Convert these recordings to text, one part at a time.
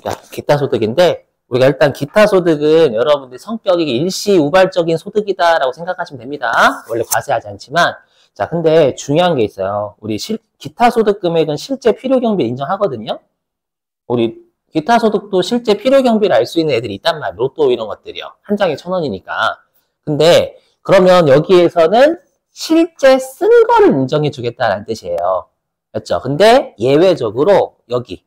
자, 기타 소득인데, 우리가 일단 기타 소득은 여러분들 성격이 일시우발적인 소득이다라고 생각하시면 됩니다. 원래 과세하지 않지만. 자, 근데 중요한 게 있어요. 우리 기타 소득 금액은 실제 필요 경비를 인정하거든요. 우리 기타 소득도 실제 필요 경비를 알 수 있는 애들이 있단 말이에요. 로또 이런 것들이요. 한 장에 1,000원이니까. 근데 그러면 여기에서는 실제 쓴 거를 인정해 주겠다는 뜻이에요. 맞죠? 근데 예외적으로 여기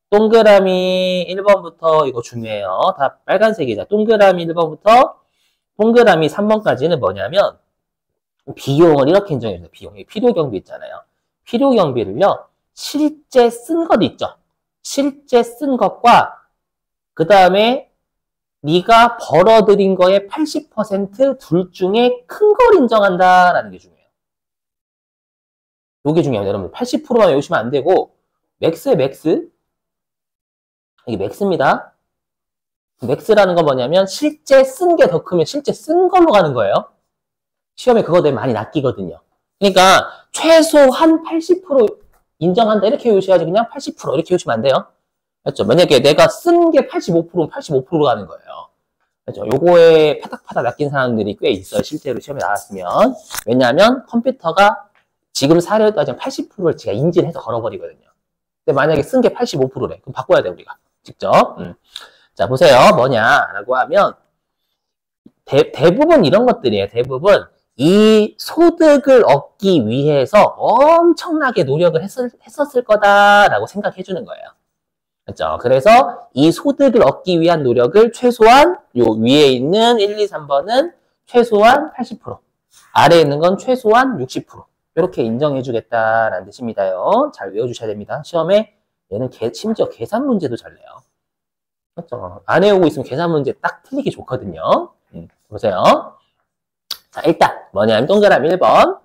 동그라미 1번부터 이거 중요해요. 다 빨간색이죠. 동그라미 1번부터 동그라미 3번까지는 뭐냐면 비용을 이렇게 인정해 주세요. 비용이 필요 경비 있잖아요. 필요 경비를요. 실제 쓴 것 있죠. 실제 쓴 것과 그 다음에 네가 벌어들인 거의 80% 둘 중에 큰 걸 인정한다라는 게 중요해요. 이게 중요해요. 여러분들 80%만 외우시면 안 되고 맥스에 맥스. 이게 맥스입니다. 맥스라는 건 뭐냐면 실제 쓴 게 더 크면 실제 쓴 걸로 가는 거예요. 시험에 그거 되면 많이 낚이거든요. 그러니까 최소한 80% 인정한다 이렇게 외우셔야지 그냥 80% 이렇게 외우시면 안 돼요. 맞죠? 만약에 내가 쓴 게 85%면 85%로 가는 거예요. 그렇죠? 요거에 파닥파닥 낚인 사람들이 꽤 있어요. 실제로 시험에 나왔으면. 왜냐하면 컴퓨터가 지금 사례를 따지면 80%를 제가 인지를 해서 걸어버리거든요. 근데 만약에 쓴 게 85%래. 그럼 바꿔야 돼, 우리가. 직접. 자, 보세요. 뭐냐라고 하면 대부분 이런 것들이에요. 대부분 이 소득을 얻기 위해서 엄청나게 노력을 했었을 거다라고 생각해 주는 거예요. 그렇죠? 그래서 이 소득을 얻기 위한 노력을 최소한 요 위에 있는 1, 2, 3번은 최소한 80%, 아래에 있는 건 최소한 60%. 이렇게 인정해 주겠다라는 뜻입니다요. 잘 외워주셔야 됩니다. 시험에 얘는 심지어 계산 문제도 잘 내요. 그렇죠? 안 외우고 있으면 계산 문제 딱 틀리기 좋거든요. 보세요. 자, 일단 뭐냐면 동그라미 1번.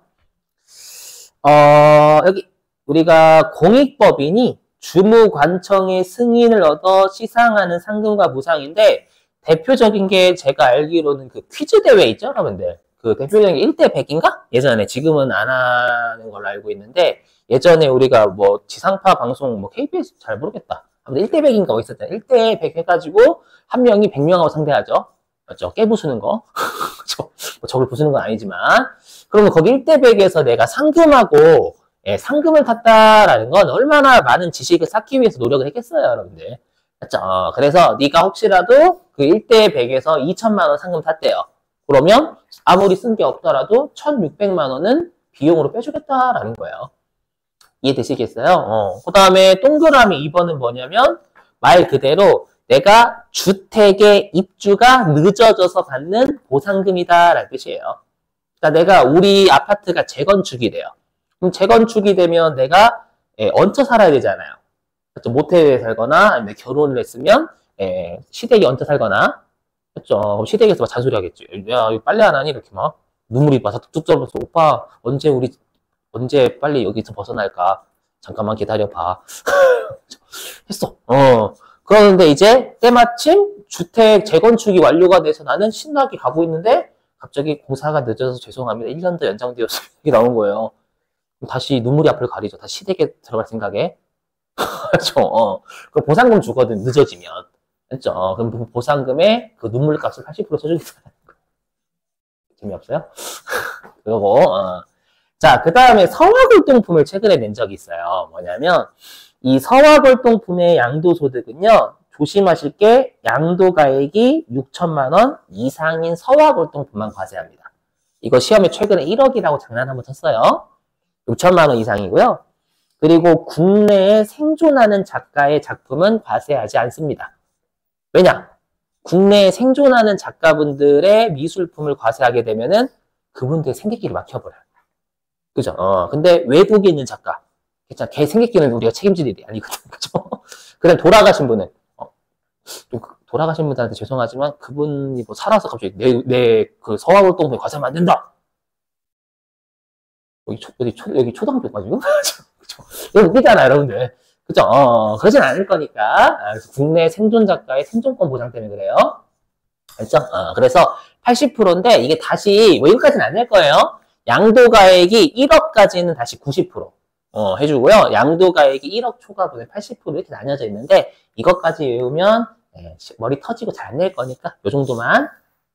여기 우리가 공익법인이 주무관청의 승인을 얻어 시상하는 상금과 보상인데 대표적인 게 제가 알기로는 그 퀴즈 대회 있죠, 여러분들. 그 대표적인 게 1대 100인가? 예전에 지금은 안 하는 걸로 알고 있는데 예전에 우리가 뭐 지상파 방송 뭐 KBS 잘 모르겠다. 아무튼 1대 100인가 뭐 있었잖아요. 1대 100 해가지고 한 명이 100명하고 상대하죠. 맞죠? 깨 부수는 거. 그렇죠? 뭐 적을 부수는 건 아니지만 그러면 거기 1대 100에서 내가 상금하고 상금을 탔다라는 건 얼마나 많은 지식을 쌓기 위해서 노력을 했겠어요, 여러분들. 맞죠? 그래서 네가 혹시라도 그 1대 100에서 2천만 원 상금 탔대요. 그러면 아무리 쓴 게 없더라도 1,600만 원은 비용으로 빼주겠다라는 거예요. 이해되시겠어요? 그 다음에 동그라미 2번은 뭐냐면 말 그대로 내가 주택의 입주가 늦어져서 받는 보상금이다라는 뜻이에요. 그러니까 내가 우리 아파트가 재건축이 돼요. 그럼 재건축이 되면 내가 얹혀 살아야 되잖아요. 그렇죠? 모텔에 살거나 아니면 결혼을 했으면 시댁에 얹혀 살거나 그렇죠? 시댁에서 막 잔소리 하겠지. 야, 이거 빨래 안 하니? 이렇게 막 눈물이 막 뚝뚝 떨어서 오빠 언제 빨리 여기서 벗어날까? 잠깐만 기다려봐. 했어. 그러는데 이제 때마침 주택 재건축이 완료가 돼서 나는 신나게 가고 있는데 갑자기 공사가 늦어서 죄송합니다. 1년 더 연장되었어요. 이게 나온 거예요. 다시 눈물이 앞을 가리죠. 다시 시댁에 들어갈 생각에. 그렇죠. 그럼 보상금 주거든, 늦어지면. 그렇죠. 그럼 보상금에 그 눈물 값을 80% 쳐주겠다는 거. 재미없어요? 그리고, 자, 그 다음에 서화골동품을 최근에 낸 적이 있어요. 뭐냐면, 이 서화골동품의 양도소득은요, 조심하실 게 양도가액이 6천만 원 이상인 서화골동품만 과세합니다. 이거 시험에 최근에 1억이라고 장난 한번 쳤어요. 6천만 원 이상이고요. 그리고 국내에 생존하는 작가의 작품은 과세하지 않습니다. 왜냐? 국내에 생존하는 작가분들의 미술품을 과세하게 되면은 그분들의 생계길이 막혀버려요. 그죠? 근데 외국에 있는 작가, 괜찮아. 걔 생계길은 우리가 책임질 일이 아니거든요. 그죠? 그다음 돌아가신 분은, 돌아가신 분들한테 죄송하지만 그분이 뭐 살아서 갑자기 내 그 서화골동품에 과세하면 안 된다. 여기 초등학교까지요? 그죠? 이거 웃기잖아, 여러분들. 그죠? 그러진 않을 거니까. 그래서 국내 생존 작가의 생존권 보장 때문에 그래요. 알죠? 그래서 80%인데 이게 다시, 뭐 여기까지는 안 낼 거예요. 양도가액이 1억까지는 다시 90%. 해주고요. 양도가액이 1억 초과분의 80% 이렇게 나뉘어져 있는데 이것까지 외우면 머리 터지고 잘 안 낼 거니까 요 정도만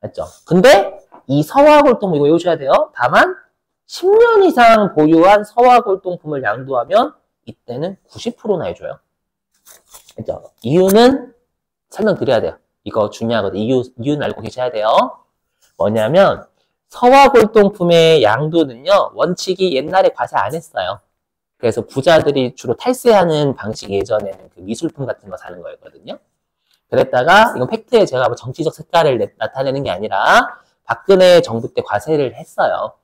했죠. 근데 이 서화골동 이거 외우셔야 돼요. 다만 10년 이상 보유한 서화골동품을 양도하면 이때는 90%나 해줘요. 그죠? 이유는 설명드려야 돼요. 이거 중요하거든요. 이유는 알고 계셔야 돼요. 뭐냐면 서화골동품의 양도는요. 원칙이 옛날에 과세 안 했어요. 그래서 부자들이 주로 탈세하는 방식이 예전에는 그 미술품 같은 거 사는 거였거든요. 그랬다가 이건 팩트에 제가 뭐 정치적 색깔을 나타내는 게 아니라 박근혜 정부 때 과세를 했어요.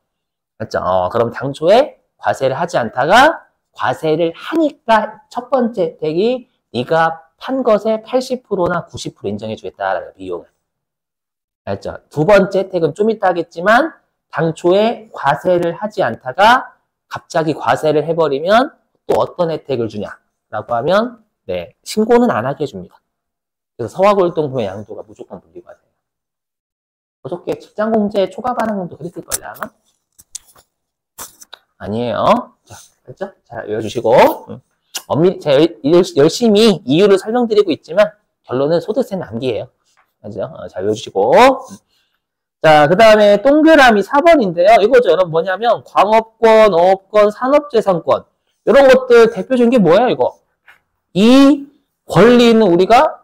맞죠? 그럼 당초에 과세를 하지 않다가 과세를 하니까 첫 번째 혜택이 네가 판 것의 80%나 90% 인정해 주겠다라는 비용을. 알죠? 두 번째 혜택은 좀 이따 하겠지만 당초에 과세를 하지 않다가 갑자기 과세를 해버리면 또 어떤 혜택을 주냐라고 하면 네, 신고는 안 하게 해줍니다. 그래서 서화골동품의 양도가 무조건 분리과세예요. 어저께 직장공제 초과 반환금도 그랬을 걸요 아마? 아니에요. 자, 됐죠? 자, 외워주시고 제가 열심히 이유를 설명드리고 있지만 결론은 소득세 낭비예요. 맞죠? 잘 외워주시고 자, 그 다음에 동그라미 4번인데요. 이거죠. 여러분 뭐냐면 광업권, 어업권, 산업재산권 이런 것들 대표적인 게 뭐예요? 이거 이 권리는 우리가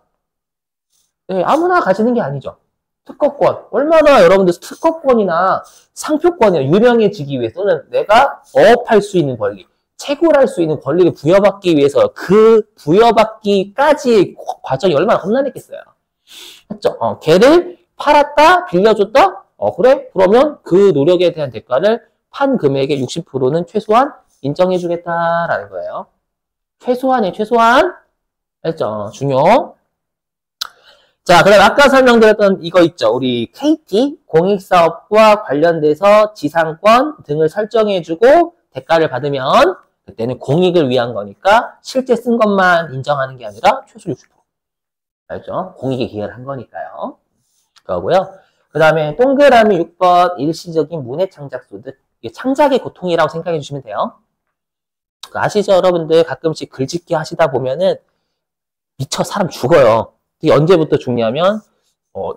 아무나 가지는 게 아니죠. 특허권. 얼마나 여러분들 특허권이나 상표권이나 유명해지기 위해 또는 내가 어업할 수 있는 권리, 채굴할 수 있는 권리를 부여받기 위해서 그 부여받기까지의 과정이 얼마나 험난했겠어요. 맞죠? 걔를 팔았다, 빌려줬다? 그래? 그러면 그 노력에 대한 대가를 판 금액의 60%는 최소한 인정해주겠다라는 거예요. 최소한이에요, 최소한. 알죠? 중요. 자, 그다음 아까 설명드렸던 이거 있죠. 우리 KT 공익사업과 관련돼서 지상권 등을 설정해주고 대가를 받으면 그때는 공익을 위한 거니까 실제 쓴 것만 인정하는 게 아니라 최소 60%. 알죠? 공익에 기여를 한 거니까요. 그거고요. 그 다음에 동그라미 6번 일시적인 문해창작소득. 이게 창작의 고통이라고 생각해 주시면 돼요. 아시죠? 여러분들 가끔씩 글짓기 하시다 보면은 미쳐 사람 죽어요. 이게 언제부터 죽냐면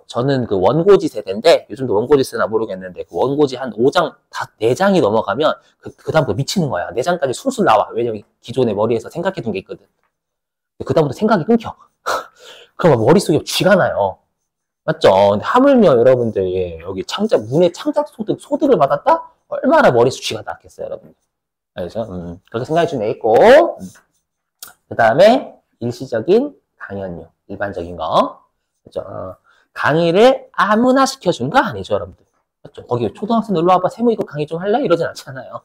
저는 그 원고지 세대인데 요즘도 원고지 쓰나 모르겠는데 그 원고지 한 5장, 4장이 넘어가면 그 다음부터 미치는 거야. 4장까지 술술 나와. 왜냐면 기존에 머리에서 생각해둔 게 있거든. 그 다음부터 생각이 끊겨. 그럼 머릿속에 쥐가 나요. 맞죠? 근데 하물며 여러분들 여기 문해 창작 소득을 받았다? 얼마나 머릿속 쥐가 났겠어요, 여러분들. 알죠? 그렇게 생각해 주면 되겠고 그 다음에 일시적인 강연료, 일반적인 거. 그렇죠? 강의를 아무나 시켜준 거 아니죠, 여러분들. 그렇죠? 거기 초등학생 놀러 와봐, 세무 이거 강의 좀 할래? 이러진 않잖아요.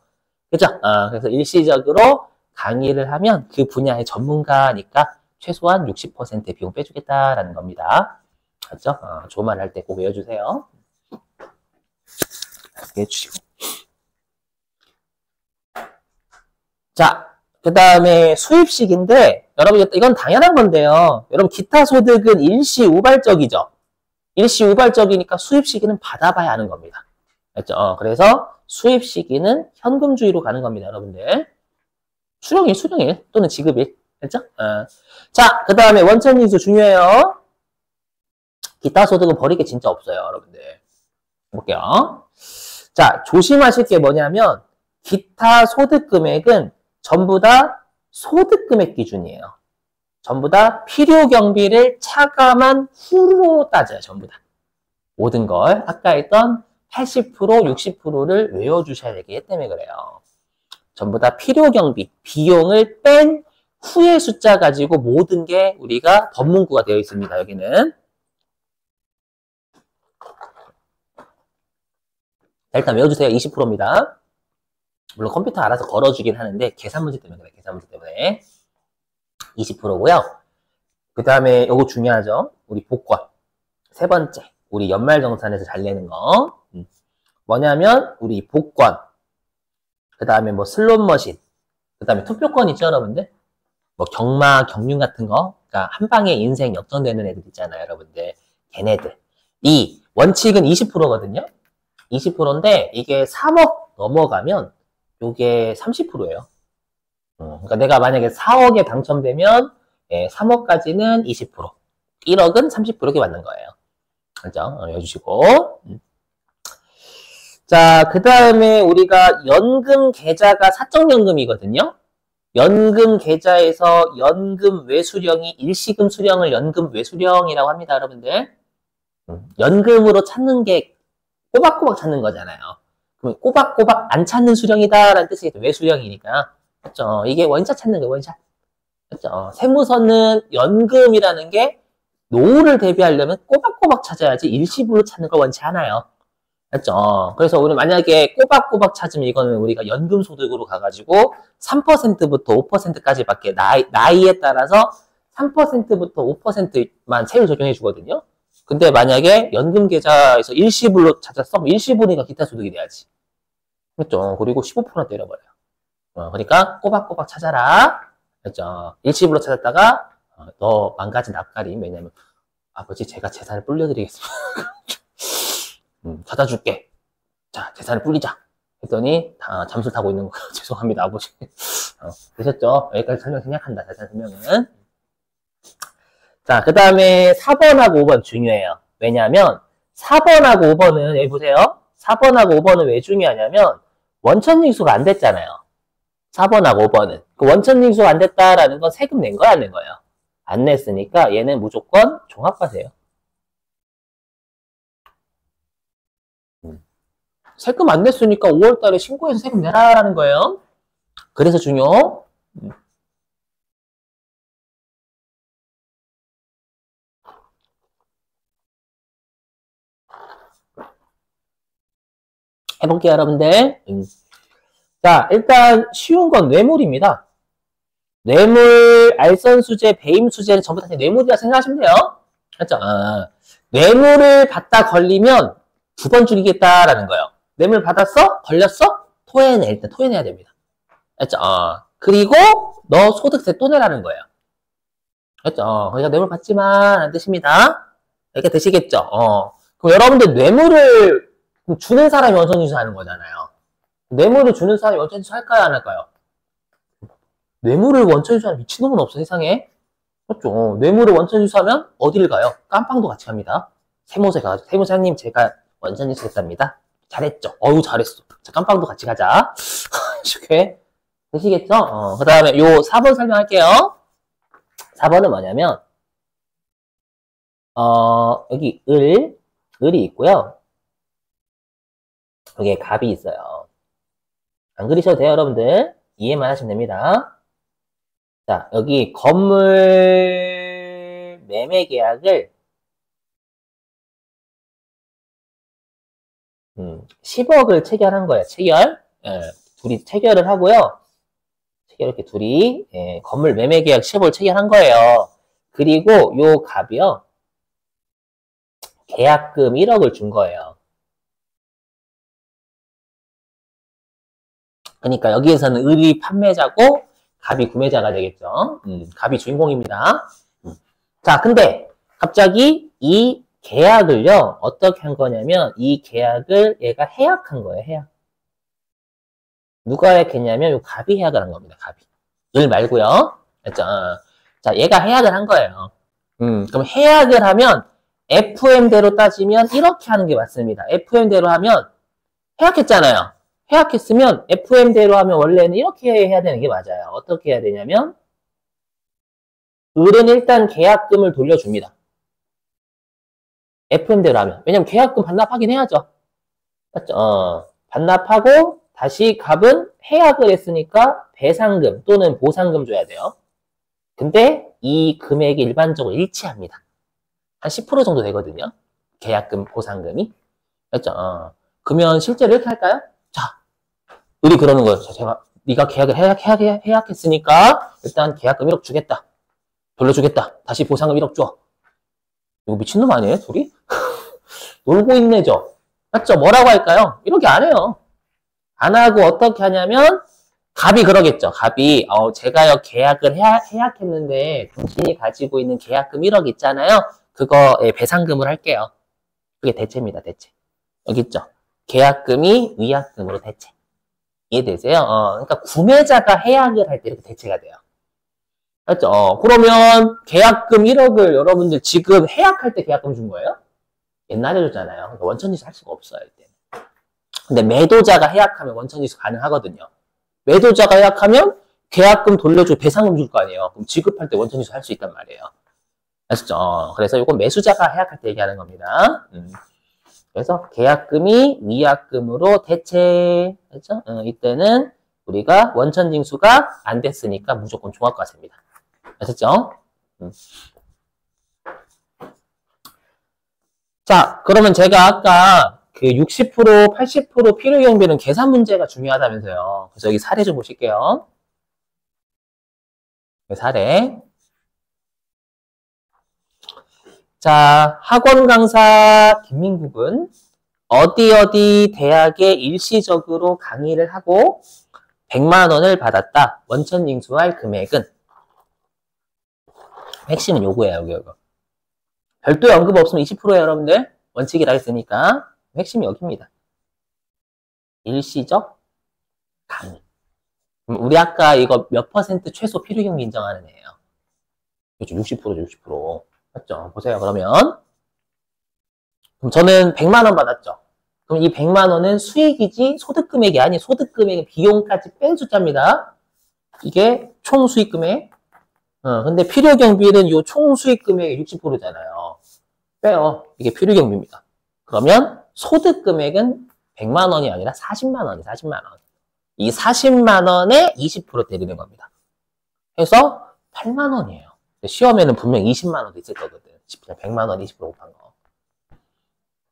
그죠? 그래서 일시적으로 강의를 하면 그 분야의 전문가니까 최소한 60% 비용 빼주겠다라는 겁니다. 그렇죠? 조말 할 때 꼭 외워주세요. 해주시고. 자, 그 다음에 수입식인데 여러분 이건 당연한 건데요. 여러분 기타 소득은 일시 우발적이죠. 일시 우발적이니까 수입 시기는 받아봐야 하는 겁니다. 알죠? 그래서 수입 시기는 현금주의로 가는 겁니다, 여러분들. 수령일 또는 지급일. 알죠? 자, 그 다음에 원천징수 중요해요. 기타 소득은 버릴 게 진짜 없어요, 여러분들. 볼게요. 자, 조심하실 게 뭐냐면 기타 소득 금액은 전부 다 소득 금액 기준이에요. 전부 다 필요 경비를 차감한 후로 따져요. 전부 다. 모든 걸 아까 했던 80%, 60%를 외워주셔야 되기 때문에 그래요. 전부 다 필요 경비, 비용을 뺀 후의 숫자 가지고 모든 게 우리가 법문구가 되어 있습니다. 여기는. 일단 외워주세요. 20%입니다. 물론 컴퓨터 알아서 걸어주긴 하는데 계산 문제 때문에 그래. 계산 문제 때문에. 20%고요. 그 다음에 이거 중요하죠. 우리 복권. 세 번째. 우리 연말정산에서 잘 내는 거. 뭐냐면 우리 복권. 그 다음에 뭐 슬롯머신. 그 다음에 투표권 있죠, 여러분들? 뭐 경마, 경륜 같은 거. 그러니까 한 방에 인생 역전되는 애들 있잖아요, 여러분들. 걔네들. 이 원칙은 20%거든요. 20%인데 이게 3억 넘어가면 이게 30%예요. 그러니까 내가 만약에 4억에 당첨되면 3억까지는 20%, 1억은 30% 이렇게 받는 거예요. 그죠? 여주시고. 자, 그 다음에 우리가 연금 계좌가 사적연금이거든요. 연금 계좌에서 연금 외수령이 일시금 수령을 연금 외수령이라고 합니다, 여러분들. 연금으로 찾는 게 꼬박꼬박 찾는 거잖아요. 그럼 꼬박꼬박 안 찾는 수령이다라는 뜻이겠죠. 외수령이니까. 그렇죠? 이게 원샷 찾는 거예요, 원샷. 그렇죠? 세무서는 연금이라는 게 노후를 대비하려면 꼬박꼬박 찾아야지 일시불로 찾는 걸 원치 않아요. 그렇죠? 그래서 우리 만약에 꼬박꼬박 찾으면 이거는 우리가 연금소득으로 가가지고 3%부터 5%까지밖에 나이에 따라서 3%부터 5%만 세율 적용해 주거든요. 근데 만약에 연금계좌에서 일시불로 찾았어? 일시불이니까 기타 소득이 돼야지. 그렇죠? 그리고 15% 때려버려요. 그러니까 꼬박꼬박 찾아라. 그렇죠? 일시불로 찾았다가 너 망가진 납가림. 왜냐면 아버지 제가 재산을 불려드리겠습니다. 찾아줄게. 자, 재산을 불리자. 했더니 다 잠수를 타고 있는 거예요. 죄송합니다, 아버지. 되셨죠? 여기까지 설명 생략한다. 재산 설명은. 자, 그 다음에 4번하고 5번 중요해요. 왜냐하면 4번하고 5번은 여기 보세요. 4번하고 5번은 왜 중요하냐면 원천징수가 안 됐잖아요. 4번하고 5번은. 그 원천징수가 안 됐다라는 건 세금 낸 거야, 안 낸 거예요? 안 냈으니까 얘는 무조건 종합과세요. 세금 안 냈으니까 5월달에 신고해서 세금 내라라는 거예요. 그래서 중요. 해볼게요, 여러분들. 자, 일단 쉬운 건 뇌물입니다. 뇌물, 알선수재, 배임수재는 전부 다 뇌물이라 생각하시면 돼요. 그렇죠? 뇌물을 받다 걸리면 2번 죽이겠다라는 거예요. 뇌물 받았어? 걸렸어? 토해내. 일단 토해내야 됩니다. 그렇죠? 그리고 너 소득세 또 내라는 거예요. 그렇죠? 그러니까 뇌물 받지만 안 되십니다. 이렇게 되시겠죠? 그럼 여러분들 뇌물을 주는 사람이 원천징수 하는 거잖아요. 뇌물을 주는 사람이 원천징수 할까요? 안 할까요? 뇌물을 원천징수 하는 미친놈은 없어, 세상에. 그렇죠? 뇌물을 원천징수 하면 어디를 가요? 깜빵도 같이 갑니다. 세무서에 가가지고, 세무사님, 제가 원천징수 했답니다. 잘했죠? 어우, 잘했어. 자, 깜빵도 같이 가자. 이렇게. 되시겠죠? 그 다음에 요 4번 설명할게요. 4번은 뭐냐면, 여기 을이 있고요. 여기에 갑이 있어요. 안 그리셔도 돼요, 여러분들. 이해만 하시면 됩니다. 자, 여기 건물 매매 계약을 10억을 체결한 거예요. 체결. 둘이 체결을 하고요. 이렇게 둘이 건물 매매 계약 10억을 체결한 거예요. 그리고 요 갑이요. 계약금 1억을 준 거예요. 그러니까 여기에서는 을이 판매자고 갑이 구매자가 되겠죠. 갑이 주인공입니다. 자, 근데 갑자기 이 계약을요. 어떻게 한 거냐면 이 계약을 얘가 해약한 거예요. 해약. 누가 해약했냐면 요 갑이 해약을 한 겁니다. 갑이. 을 말고요. 그렇죠? 자, 얘가 해약을 한 거예요. 그럼 해약을 하면 FM대로 따지면 이렇게 하는 게 맞습니다. FM대로 하면 해약했잖아요. 해약했으면 FM대로 하면 원래는 이렇게 해야 되는 게 맞아요. 어떻게 해야 되냐면 을은 일단 계약금을 돌려줍니다. FM대로 하면. 왜냐면 계약금 반납하긴 해야죠. 맞죠? 반납하고 다시 갑은 해약을 했으니까 배상금 또는 보상금 줘야 돼요. 근데 이 금액이 일반적으로 일치합니다. 한 10% 정도 되거든요. 계약금, 보상금이. 그렇죠? 그러면 실제로 이렇게 할까요? 자, 을이 그러는 거예요. 제가 네가 계약을 해약했으니까 일단 계약금 1억 주겠다. 돌려주겠다. 다시 보상금 1억 줘. 이거 미친놈 아니에요? 둘이? 놀고 있네죠? 맞죠? 뭐라고 할까요? 이렇게 안 해요. 안 하고 어떻게 하냐면 갑이 그러겠죠. 갑이 제가요 계약을 해약했는데 당신이 가지고 있는 계약금 1억 있잖아요. 그거에 배상금을 할게요. 그게 대체입니다. 대체. 여기 있죠. 계약금이 위약금으로 대체. 이해되세요? 그러니까 구매자가 해약을 할 때 이렇게 대체가 돼요. 맞죠? 그러면 계약금 1억을 여러분들 지금 해약할 때 계약금 준 거예요? 옛날에 줬잖아요. 그러니까 원천징수 할 수가 없어요, 이때. 근데 매도자가 해약하면 원천징수 가능하거든요. 매도자가 해약하면 계약금 돌려주고 배상금 줄 거 아니에요. 그럼 지급할 때 원천징수 할 수 있단 말이에요. 아시죠? 그래서 이건 매수자가 해약할 때 얘기하는 겁니다. 그래서 계약금이 위약금으로 대체, 그렇죠? 이때는 우리가 원천징수가 안 됐으니까 무조건 종합과세입니다. 아셨죠? 자, 그러면 제가 아까 그 60%, 80% 필요경비는 계산 문제가 중요하다면서요. 그래서 여기 사례 좀 보실게요. 사례. 자, 학원 강사 김민국은 어디 대학에 일시적으로 강의를 하고 100만 원을 받았다. 원천징수할 금액은? 핵심은 요거예요, 요거. 별도의 언급 없으면 20%예요, 여러분들. 원칙이라 했으니까. 핵심이 여기입니다. 일시적 강의. 우리 아까 이거 몇 퍼센트 최소 필요경비 인정하는 애예요. 그렇죠, 60%죠, 60%. 맞죠? 보세요, 그러면. 그럼 저는 100만 원 받았죠. 그럼 이 100만 원은 수익이지 소득금액이 아니 소득금액은 비용까지 뺀 숫자입니다. 이게 총 수익금액. 근데 필요경비는 이 총 수익금액의 60%잖아요. 빼요. 이게 필요경비입니다. 그러면 소득금액은 100만 원이 아니라 40만 원이 40만 원. 이 40만 원에 20% 때리는 겁니다. 해서 8만 원이에요. 시험에는 분명 20만 원도 있을 거거든. 100만 원 20% 곱한 거.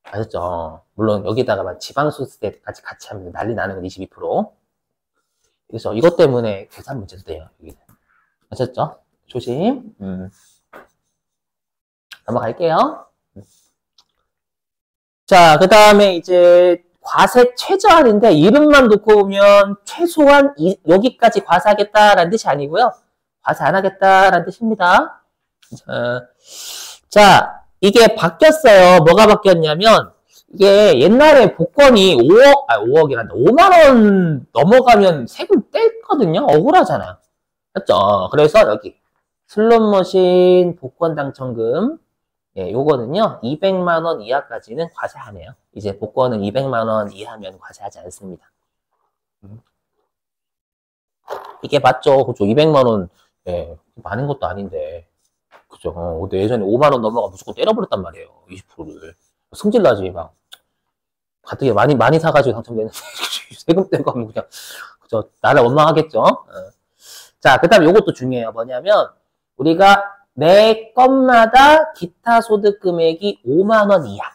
아셨죠? 물론 여기다가 지방소득세 같이 하면 난리 나는 건 22%. 그래서 이것 때문에 계산 문제도 돼요. 여기는. 아셨죠? 조심. 넘어갈게요. 자, 그 다음에 이제 과세 최저한인데 이름만 놓고 보면 최소한 여기까지 과세하겠다라는 뜻이 아니고요. 과세 안 하겠다라는 뜻입니다. 자, 이게 바뀌었어요. 뭐가 바뀌었냐면 이게 옛날에 복권이 5억이란다. 5만 원 넘어가면 세금 떼거든요. 억울하잖아요. 맞죠? 그래서 여기 슬롯머신 복권 당첨금 예, 요거는요 200만 원 이하까지는 과세하네요. 이제 복권은 200만 원 이하면 과세하지 않습니다. 이게 맞죠? 그죠? 200만 원 예, 많은 것도 아닌데 그죠? 근데 예전에 5만 원 넘어가 무조건 때려버렸단 말이에요. 20%를 승질나지 막 가뜩이 많이 사가지고 당첨되는데 세금 떼고 하면 그냥 그죠? 나를 원망하겠죠? 자, 그 다음에 요것도 중요해요. 뭐냐면 우리가 매 건마다 기타 소득 금액이 5만 원 이하.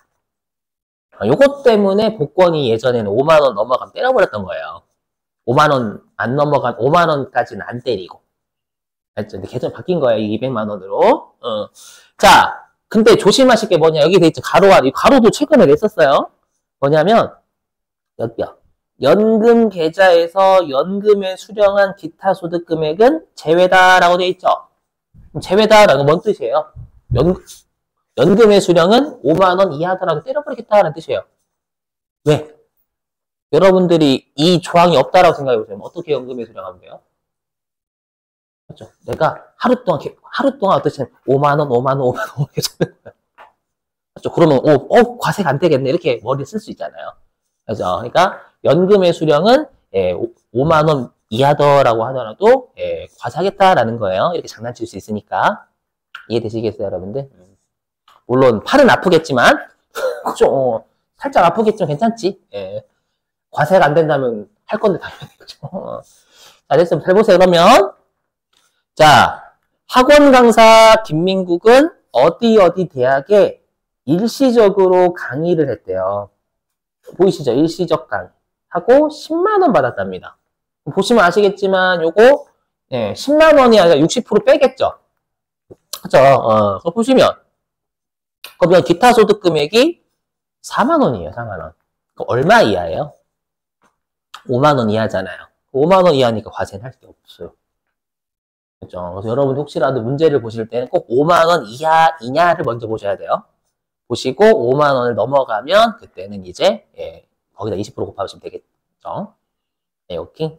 요것 때문에 복권이 예전에는 5만 원 넘어가면 때려버렸던 거예요. 5만 원 안 넘어간 5만 원까지는 안 때리고. 알죠? 근데 계정 바뀐 거예요. 200만 원으로. 자, 근데 조심하실 게 뭐냐? 여기 돼 있죠. 가로와 이 가로도 최근에 냈었어요. 뭐냐면 여기요. 연금 계좌에서 연금에 수령한 기타 소득 금액은 제외다라고 돼 있죠. 제외다라는 건 뭔 뜻이에요? 연금의 수령은 5만 원 이하더라도 때려버리겠다는 뜻이에요. 왜? 여러분들이 이 조항이 없다라고 생각해보세요. 어떻게 연금의 수령하면 돼요? 그렇죠? 내가 하루 동안 어떻게 5만 원, 5만 원, 5만 원 이렇게 잡는 거예요. 그렇죠? 그러면 과세가 안 되겠네 이렇게 머리에 쓸 수 있잖아요. 그렇죠? 그러니까 연금의 수령은 5만 원 이하더라고 하더라도 과세하겠다라는 거예요. 이렇게 장난칠 수 있으니까. 이해되시겠어요, 여러분들? 물론 팔은 아프겠지만 그죠? 살짝 아프겠지만 괜찮지. 과세가 안 된다면 할 건데 당연히 그죠? 자, 됐으면 잘 보세요. 그러면 자, 학원 강사 김민국은 어디 대학에 일시적으로 강의를 했대요. 보이시죠? 일시적 강의 하고 10만 원 받았답니다. 보시면 아시겠지만 요거 10만 원이 아니라 60% 빼겠죠. 그죠? 그거 보시면 그러면 기타 소득 금액이 4만 원이에요. 4만 원. 얼마 이하예요? 5만 원 이하잖아요. 5만 원 이하니까 과세는 할 게 없어요. 그죠? 그래서 여러분 혹시라도 문제를 보실 때는 꼭 5만 원 이하를 먼저 보셔야 돼요. 보시고 5만 원을 넘어가면 그때는 이제 거기다 20% 곱하시면 되겠죠. 네, 오케이.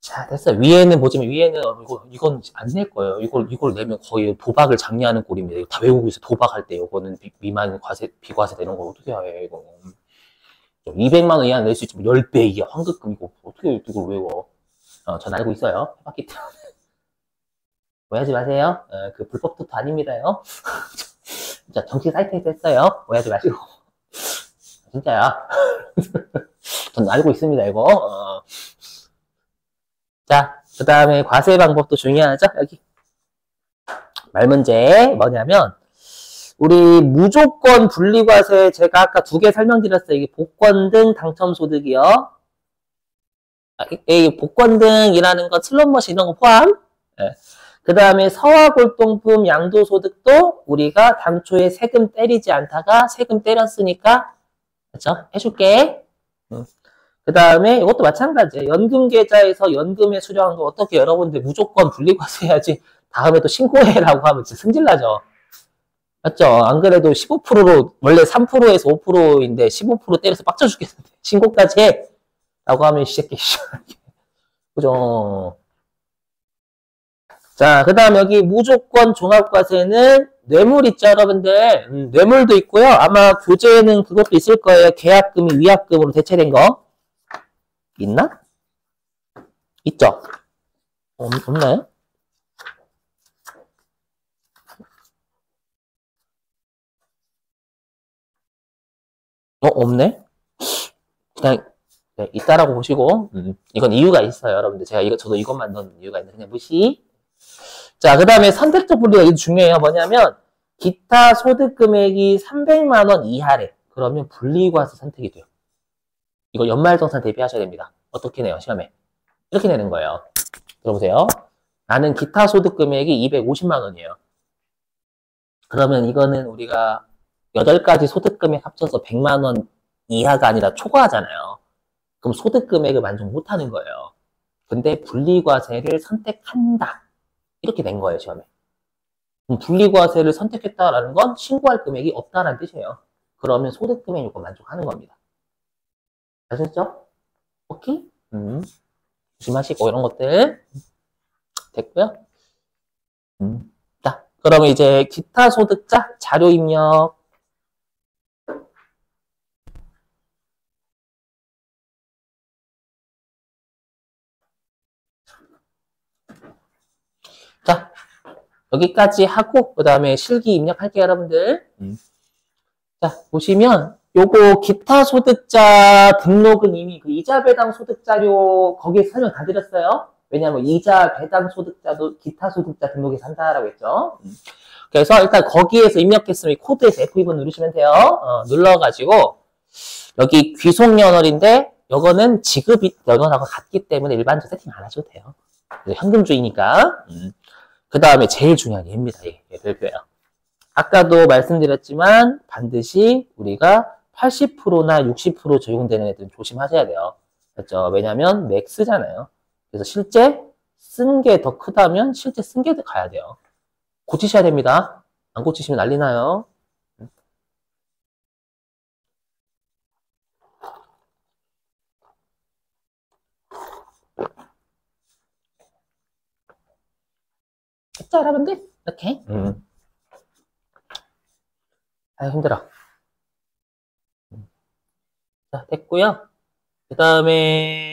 자, 됐어. 위에는 보시면, 위에는, 이건 안 낼 거예요. 이걸 내면 거의 도박을 장려하는 꼴입니다. 이거 다 외우고 있어. 도박할 때, 이거는 미만 과세, 비과세 되는 거 어떻게 해, 이거. 200만 원 이하 낼 수 있지만 10배 이하 환급금, 이거 어떻게 이걸 외워. 전 알고 있어요. 해봤기 때문에. 오해하지 마세요. 그 불법 투표 아닙니다요. 진짜 정치 사이트에서 했어요. 오해하지 마시고. 진짜야. 전 알고 있습니다, 이거. 자, 그 다음에 과세 방법도 중요하죠? 여기. 말문제 뭐냐면, 우리 무조건 분리과세 제가 아까 두 개 설명드렸어요. 이게 복권 등 당첨소득이요. 이 복권 등이라는 건 슬롯머신 이런 거 포함. 네. 그 다음에 서화골동품 양도소득도 우리가 당초에 세금 때리지 않다가 세금 때렸으니까 그렇죠? 해줄게. 그 다음에 이것도 마찬가지예요. 연금계좌에서 연금에 수령한 거 어떻게 여러분들 무조건 분리과세 해야지 다음에 또 신고해라고 하면 진짜 승질나죠. 맞죠? 안 그래도 15%로 원래 3%에서 5%인데 15% 때려서 빡쳐 죽겠는데 신고까지 해! 라고 하면 이 새끼 그죠? 자, 그 다음 여기 무조건 종합과세는 뇌물 있죠, 여러분들? 뇌물도 있고요. 아마 교재에는 그것도 있을 거예요. 계약금이 위약금으로 대체된 거. 있나? 있죠? 없나요? 없네? 그냥, 네, 있다라고 보시고, 이건 이유가 있어요, 여러분들. 저도 이것만 넣은 이유가 있는데, 그냥 무시. 자, 그 다음에 선택적 분리가 이거 중요해요. 뭐냐면, 기타 소득 금액이 300만 원 이하래. 그러면 분리과세 선택이 돼요. 이거 연말정산 대비하셔야 됩니다. 어떻게 내요, 시험에? 이렇게 내는 거예요. 들어보세요. 나는 기타 소득 금액이 250만 원이에요. 그러면 이거는 우리가 8가지 소득 금액 합쳐서 100만 원 이하가 아니라 초과하잖아요. 그럼 소득 금액을 만족 못 하는 거예요. 근데 분리과세를 선택한다. 이렇게 된 거예요, 시험에. 분리과세를 선택했다라는 건 신고할 금액이 없다라는 뜻이에요. 그러면 소득 금액 요건 만족하는 겁니다. 아셨죠? 오케이? 조심하시고 이런 것들 됐고요. 자, 그러면 이제 기타 소득자 자료 입력. 자, 여기까지 하고 그 다음에 실기 입력할게요, 여러분들. 자, 보시면 요거 기타 소득자 등록은 이미 그 이자 배당 소득자료 거기에 설명 다 드렸어요. 왜냐하면 이자 배당 소득자도 기타 소득자 등록에서 한다라고 했죠. 그래서 일단 거기에서 입력했으면 코드에서 F2번 누르시면 돼요. 눌러가지고 여기 귀속연월인데 이거는 지급 연월하고 같기 때문에 일반적 세팅 안 하셔도 돼요. 현금주의니까. 그 다음에 제일 중요한 얘입니다. 얘 별표예요. 아까도 말씀드렸지만 반드시 우리가 80%나 60% 적용되는 애들은 조심하셔야 돼요. 그렇죠? 왜냐면 맥스잖아요. 그래서 실제 쓴 게 더 크다면 실제 쓴 게 더 가야 돼요. 고치셔야 됩니다. 안 고치시면 난리 나요. 됐죠, 여러분들? 이렇게. 아, 힘들어. 자, 됐고요. 그 다음에